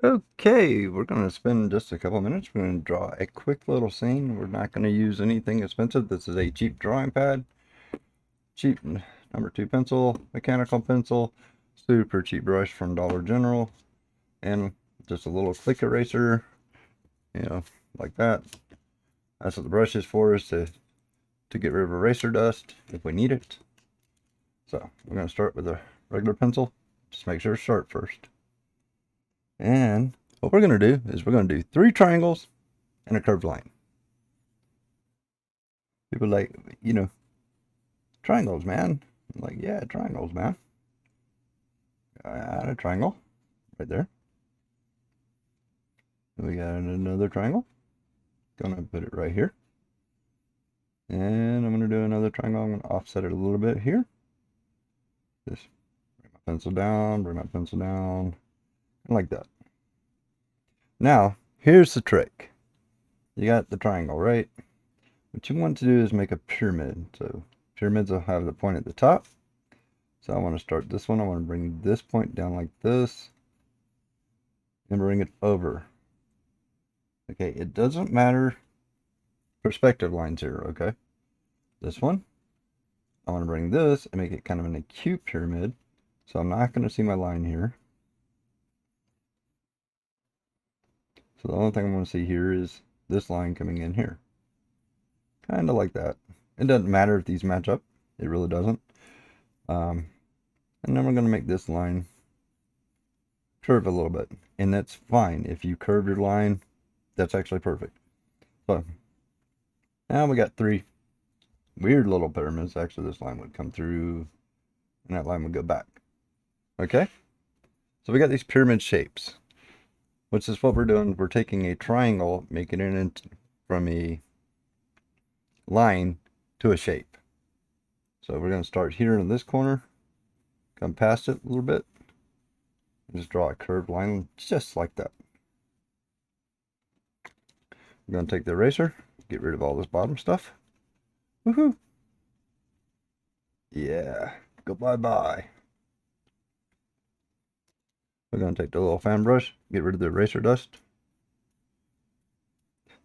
Okay, we're going to spend just a couple minutes. We're going to draw a quick little scene. We're not going to use anything expensive. This is a cheap drawing pad, cheap number 2 pencil, mechanical pencil, super cheap brush from Dollar General, and just a little click eraser, like that. That's what the brush is for, is to get rid of eraser dust if we need it. So we're going to start with a regular pencil. Just make sure it's sharp first. And what we're going to do is we're going to do 3 triangles and a curved line. People like, triangles, man. I'm like, yeah, triangles, man. I had a triangle right there. And we got another triangle. Gonna put it right here. And I'm gonna do another triangle. I'm gonna offset it a little bit here. Just bring my pencil down, and like that. Now, here's the trick. You got the triangle, right? What you want to do is make a pyramid. So pyramids will have the point at the top. So I want to start this one. I want to bring this point down like this and bring it over. Okay, it doesn't matter perspective lines here, okay? This one, I want to bring this and make it kind of an acute pyramid. So I'm not going to see my line here. So the only thing I'm going to see here is this line coming in here. Kind of like that. It doesn't matter if these match up. It really doesn't. And then we're going to make this line curve a little bit. And that's fine. If you curve your line, that's actually perfect. So now we got 3 weird little pyramids. Actually, this line would come through and that line would go back. Okay? So we got these pyramid shapes, which is what we're doing. We're taking a triangle, making it into, from a line to a shape. So we're going to start here in this corner, come past it a little bit, and just draw a curved line just like that. I'm going to take the eraser, get rid of all this bottom stuff. Woohoo! Yeah, go bye-bye. We're going to take the little fan brush, get rid of the eraser dust.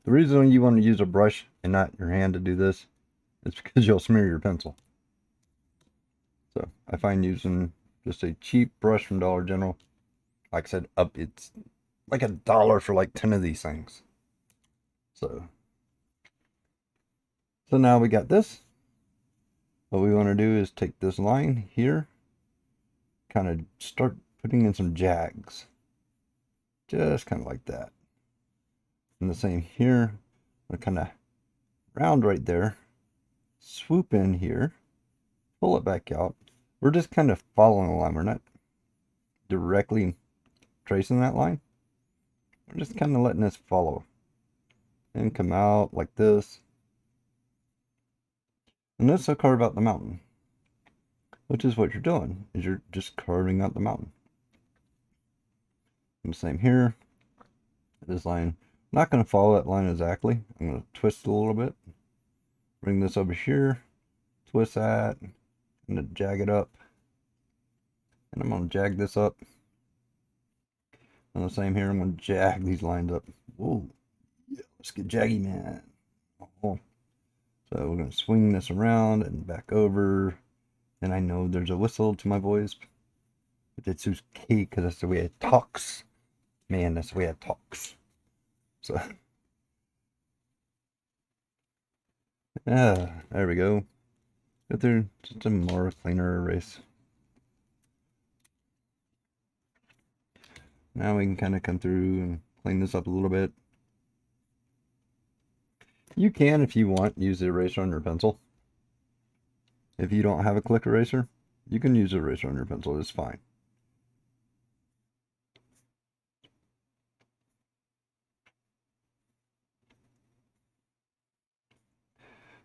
The reason you want to use a brush and not your hand to do this is because you'll smear your pencil. So I find using just a cheap brush from Dollar General, like I said, it's like $1 for like 10 of these things. So now we got this. What we want to do is take this line here, kind of start putting in some jags. Just kind of like that. And the same here. We're kind of round right there. Swoop in here. Pull it back out. We're just kind of following the line. We're not directly tracing that line. We're just kind of letting this follow. And come out like this. And this will carve out the mountain. Which is what you're doing, is you're just carving out the mountain. And the same here. This line, I'm not going to follow that line exactly. I'm going to twist it a little bit. Bring this over here. Twist that. I'm going to jag it up. And I'm going to jag this up. And the same here, I'm going to jag these lines up. Whoa. Yeah, let's get jaggy, man. Oh. So we're going to swing this around and back over. And I know there's a whistle to my voice. But it's okay because that's the way it talks. Man, that's the way it talks. So. There we go. Go through just a more cleaner erase. Now we can kind of come through and clean this up a little bit. You can, if you want, use the eraser on your pencil. If you don't have a click eraser, you can use the eraser on your pencil. It's fine.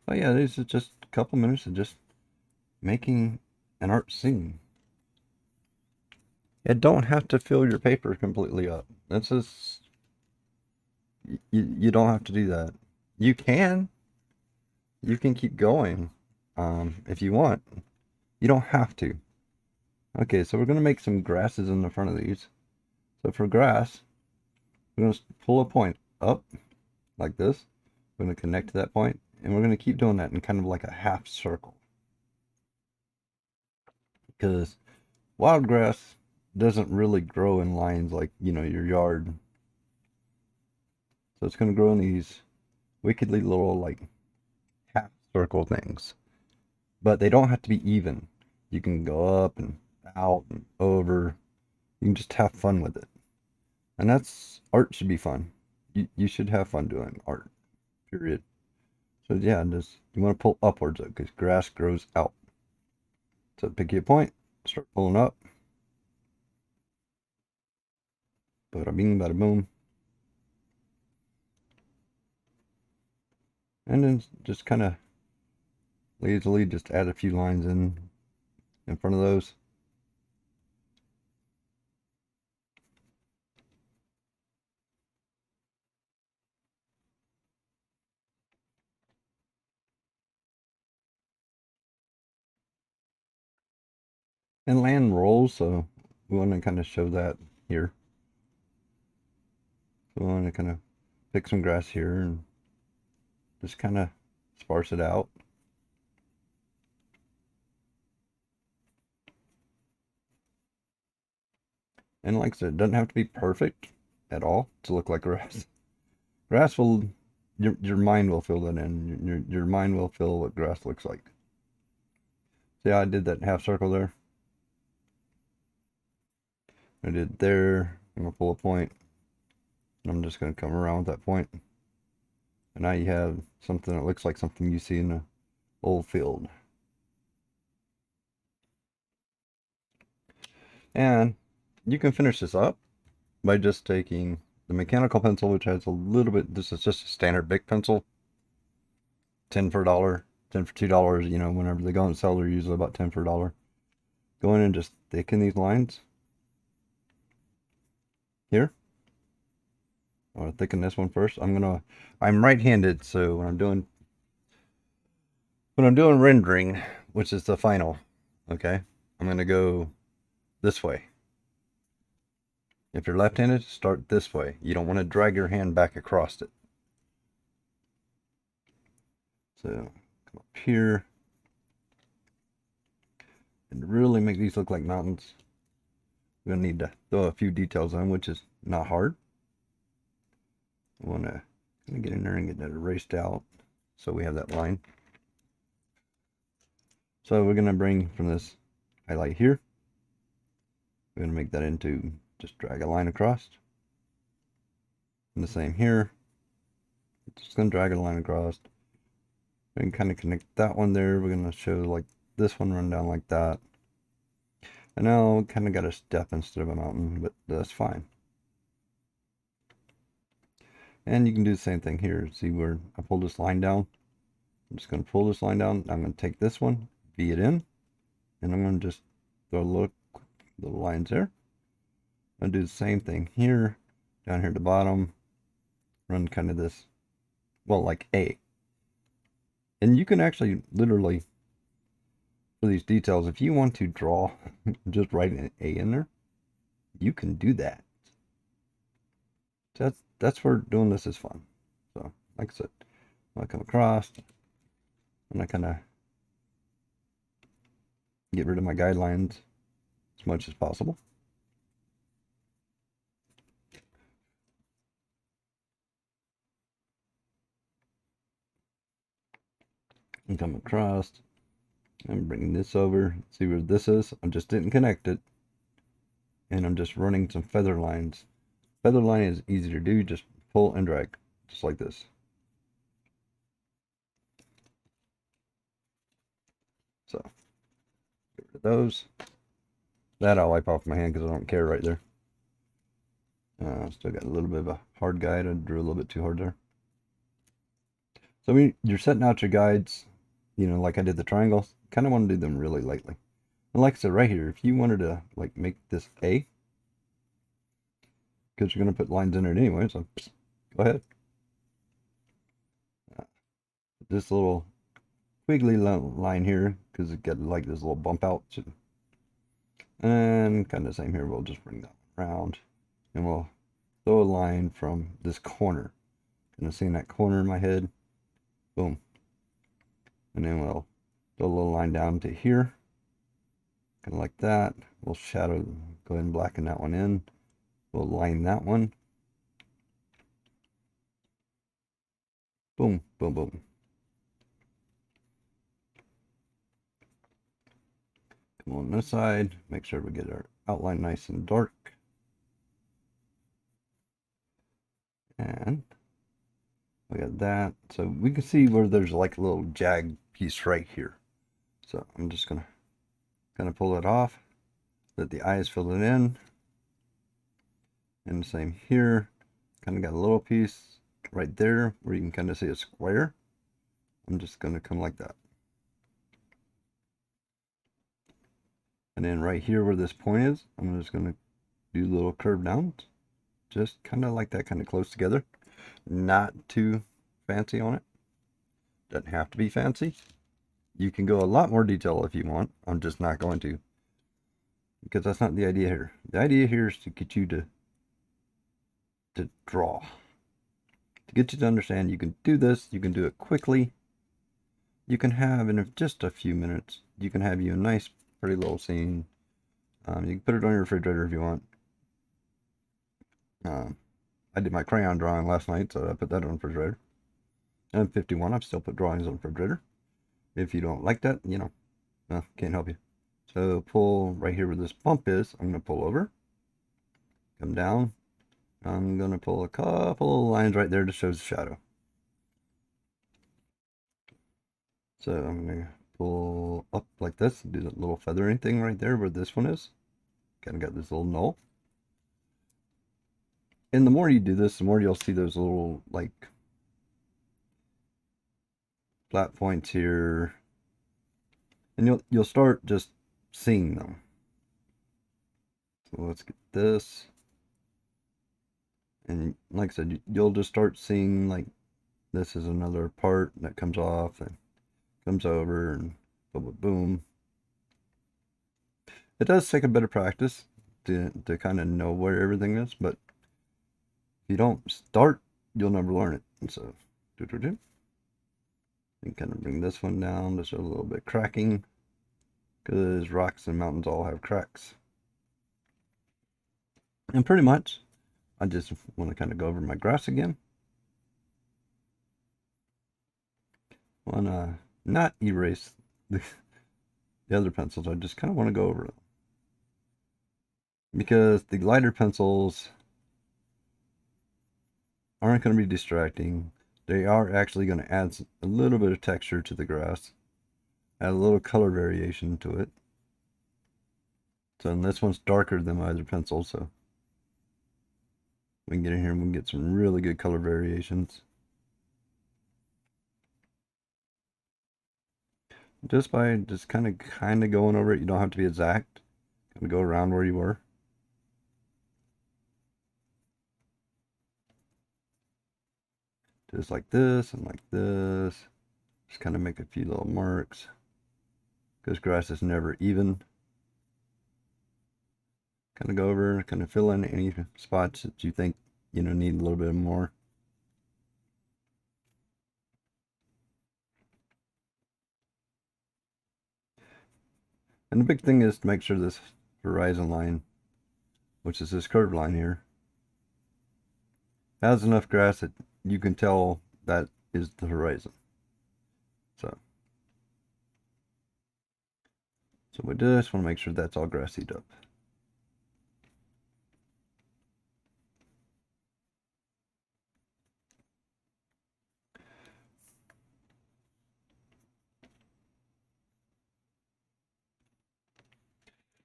But yeah, this is just a couple minutes of just making an art scene. You don't have to fill your paper completely up. That's just, you don't have to do that. You can keep going if you want. You don't have to. Okay, so we're going to make some grasses in the front of these. So for grass, We're going to pull a point up like this. We're going to connect to that point, and we're going to keep doing that in kind of like a half circle. Because wild grass doesn't really grow in lines like, you know, your yard. So it's going to grow in these wickedly little, like, half circle things. But they don't have to be even. You can go up and out and over. You can just have fun with it. And that's, art should be fun. You should have fun doing art, period. So yeah, just, you want to pull upwards because grass grows out. So pick your point, start pulling up. Bada bing, bada boom. And then just kind of lazily just add a few lines in front of those. And land rolls, so we want to kind of show that here. So we want to kind of pick some grass here and just kind of sparse it out. And like I said, it doesn't have to be perfect at all to look like grass. Grass will, your mind will fill that in. Your mind will fill what grass looks like. See how I did that half circle there? I did there. I'm going to pull a point. And I'm just going to come around with that point. And now you have something that looks like something you see in an old field. And you can finish this up by just taking the mechanical pencil, which has a little bit, this is just a standard Bic pencil, 10 for $1, 10 for $2, you know, whenever they go on sale, they're usually about 10 for $1. Go in and just thicken these lines here. I want to thicken this one first. I'm right-handed, so when I'm doing rendering, which is the final, okay, I'm gonna go this way. If you're left-handed, start this way. You don't want to drag your hand back across it. So come up here and really make these look like mountains. We're gonna need to throw a few details on, which is not hard. I want to get in there and get that erased out so we have that line. So we're gonna bring from this highlight here, we're gonna make that into, just drag a line across. And the same here, just gonna drag a line across. We can kind of connect that one there. We're gonna show like this one run down like that. And now we kind of got a step instead of a mountain, but that's fine. And you can do the same thing here. See where I pull this line down? I'm just going to pull this line down. I'm going to take this one, V it in, and I'm going to just throw little lines there. I'm going to do the same thing here, down here at the bottom, run kind of this, well, like A. And you can actually literally, for these details, if you want to draw, just write an A in there, you can do that. So that's where doing this is fun. So, like I said, I come across, and I kind of get rid of my guidelines as much as possible. And come across, I'm bringing this over, see where this is. I just didn't connect it, and I'm just running some feather lines. Feather line is easy to do, just pull and drag, just like this. So, get rid of those. That I'll wipe off my hand because I don't care right there. Still got a little bit of a hard guide. I drew a little bit too hard there. So when you're setting out your guides, you know, like I did the triangles, kind of want to do them really lightly. And like I said right here, if you wanted to like make this A, because you're going to put lines in it anyway, so go ahead. This little wiggly line here, because it got like this little bump out. And kind of the same here, we'll just bring that around, and we'll throw a line from this corner. Kind of seeing that corner in my head. Boom. And then we'll throw a little line down to here. Kind of like that. We'll shadow, go ahead and blacken that one in. We'll line that one. Boom, boom, boom. Come on this side. Make sure we get our outline nice and dark. And we got that. So we can see where there's like a little jag piece right here. So I'm just gonna kind of pull it off. Let the eyes fill it in. And the same here. Kind of got a little piece right there where you can kind of see a square. I'm just gonna come like that. And then right here where this point is, I'm just gonna do little curve downs. Just kind of like that, kind of close together. Not too fancy on it. Doesn't have to be fancy. You can go a lot more detail if you want. I'm just not going to, because that's not the idea here. The idea here is to get you to draw, to get you to understand you can do this. You can do it quickly. You can have, in just a few minutes, you can have you a nice, pretty little scene. You can put it on your refrigerator if you want. I did my crayon drawing last night, so I put that on the refrigerator. I'm 51. I've still put drawings on the refrigerator. If you don't like that, you know, can't help you. So pull right here where this bump is. I'm going to pull over. Come down. I'm going to pull a couple of lines right there to show the shadow. So I'm going to pull up like this. Do that little feathering thing right there where this one is. Kind of got this little knoll. And the more you do this, the more you'll see those little, like, flat points here. And you'll start just seeing them. So let's get this. And like I said, you'll just start seeing, like, this is another part that comes off and comes over and boom, boom, boom. It does take a bit of practice to kind of know where everything is, but if you don't start, you'll never learn it. And so, and kind of bring this one down to show a little bit of cracking, because rocks and mountains all have cracks. And pretty much, I just want to kind of go over my grass again. Want to not erase the other pencils. I just kind of want to go over them, because the lighter pencils aren't going to be distracting. They are actually going to add a little bit of texture to the grass, add a little color variation to it. So, and this one's darker than my other pencil, so we can get in here and we can get some really good color variations. Just by kind of going over it. You don't have to be exact. Kind of go around where you were. Just like this and like this. Just kind of make a few little marks, because grass is never even. Kind of go over, kind of fill in any spots that you think, you know, need a little bit more. And the big thing is to make sure this horizon line, which is this curved line here, has enough grass that you can tell that is the horizon. So we just want to make sure that's all grassied up.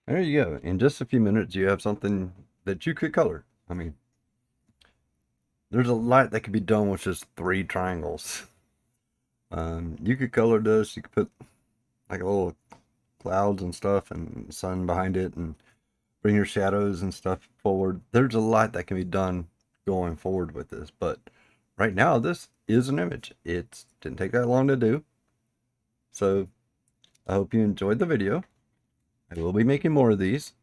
There you go. In just a few minutes, you have something that you could color. I mean, there's a lot that could be done with just 3 triangles. You could color this. You could put like a little clouds and stuff and sun behind it and bring your shadows and stuff forward. There's a lot that can be done going forward with this, but right now this is an image. It didn't take that long to do. So I hope you enjoyed the video. I will be making more of these.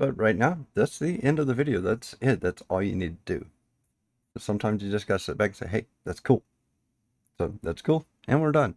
But right now, that's the end of the video. That's it. That's all you need to do. Sometimes you just gotta sit back and say, hey, that's cool. So that's cool. And we're done.